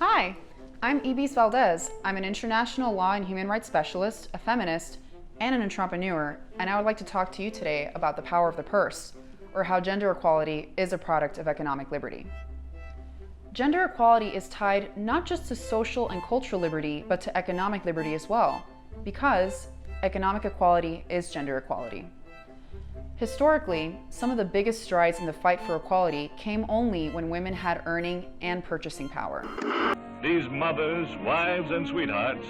Hi, I'm Ibis. I'm an international law and human rights specialist, a feminist, and an entrepreneur, and I would like to talk to you today about the power of the purse, or how gender equality is a product of economic liberty. Gender equality is tied not just to social and cultural liberty, but to economic liberty as well, because economic equality is gender equality. Historically, some of the biggest strides in the fight for equality came only when women had earning and purchasing power. These mothers, wives, and sweethearts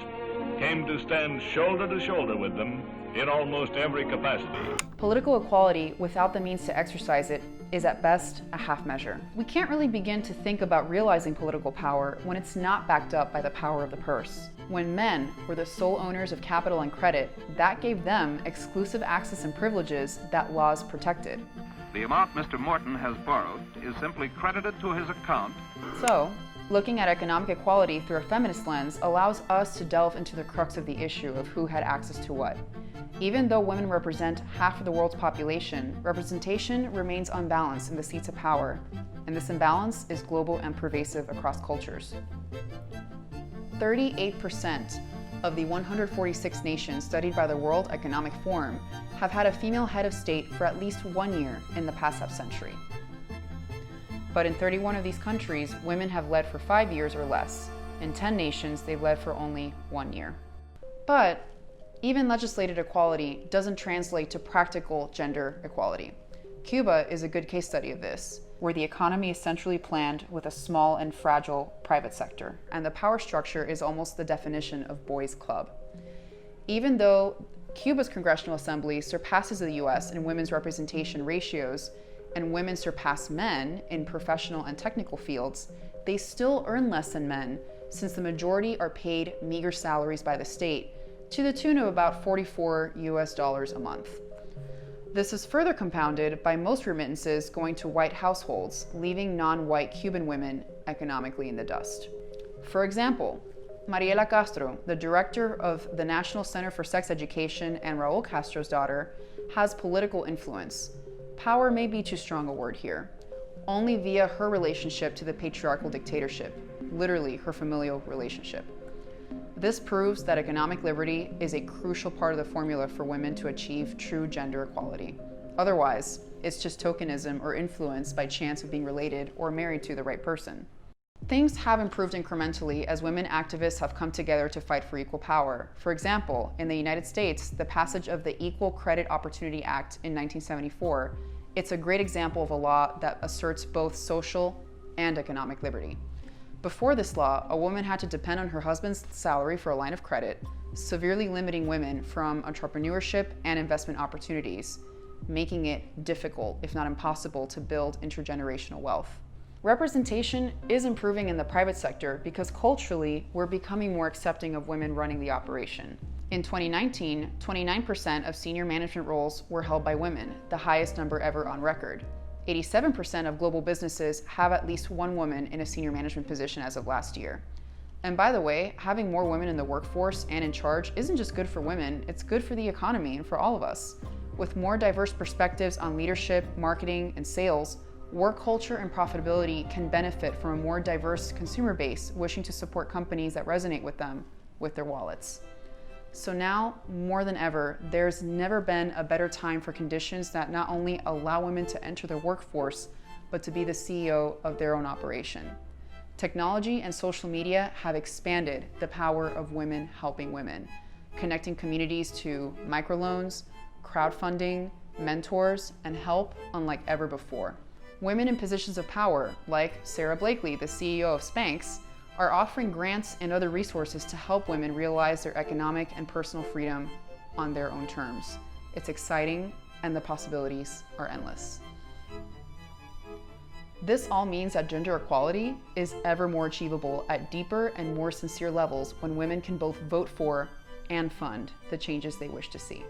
came to stand shoulder to shoulder with them in almost every capacity. Political equality without the means to exercise it is at best a half measure. We can't really begin to think about realizing political power when it's not backed up by the power of the purse. When men were the sole owners of capital and credit, that gave them exclusive access and privileges that laws protected. The amount Mr. Morton has borrowed is simply credited to his account. So, looking at economic equality through a feminist lens allows us to delve into the crux of the issue of who had access to what. Even though women represent half of the world's population, representation remains unbalanced in the seats of power, and this imbalance is global and pervasive across cultures. 38% of the 146 nations studied by the World Economic Forum have had a female head of state for at least 1 year in the past half-century. But in 31 of these countries, women have led for 5 years or less. In 10 nations, they've led for only 1 year. But even legislated equality doesn't translate to practical gender equality. Cuba is a good case study of this, where the economy is centrally planned with a small and fragile private sector, and the power structure is almost the definition of boys' club. Even though Cuba's Congressional Assembly surpasses the US in women's representation ratios, and women surpass men in professional and technical fields, they still earn less than men, since the majority are paid meager salaries by the state, to the tune of about $44 a month. This is further compounded by most remittances going to white households, leaving non-white Cuban women economically in the dust. For example, Mariela Castro, the director of the National Center for Sex Education and Raul Castro's daughter, has political influence. Power may be too strong a word here, only via her relationship to the patriarchal dictatorship, literally her familial relationship. This proves that economic liberty is a crucial part of the formula for women to achieve true gender equality. Otherwise, it's just tokenism or influence by chance of being related or married to the right person. Things have improved incrementally as women activists have come together to fight for equal power. For example, in the United States, the passage of the Equal Credit Opportunity Act in 1974, it's a great example of a law that asserts both social and economic liberty. Before this law, a woman had to depend on her husband's salary for a line of credit, severely limiting women from entrepreneurship and investment opportunities, making it difficult, if not impossible, to build intergenerational wealth. Representation is improving in the private sector because culturally, we're becoming more accepting of women running the operation. In 2019, 29% of senior management roles were held by women, the highest number ever on record. 87% of global businesses have at least one woman in a senior management position as of last year. And by the way, having more women in the workforce and in charge isn't just good for women, it's good for the economy and for all of us. With more diverse perspectives on leadership, marketing, and sales, work culture and profitability can benefit from a more diverse consumer base wishing to support companies that resonate with them with their wallets. So now, more than ever, there's never been a better time for conditions that not only allow women to enter the workforce, but to be the CEO of their own operation. Technology and social media have expanded the power of women helping women, connecting communities to microloans, crowdfunding, mentors, and help unlike ever before. Women in positions of power, like Sarah Blakely, the CEO of Spanx, are offering grants and other resources to help women realize their economic and personal freedom on their own terms. It's exciting, and the possibilities are endless. This all means that gender equality is ever more achievable at deeper and more sincere levels when women can both vote for and fund the changes they wish to see.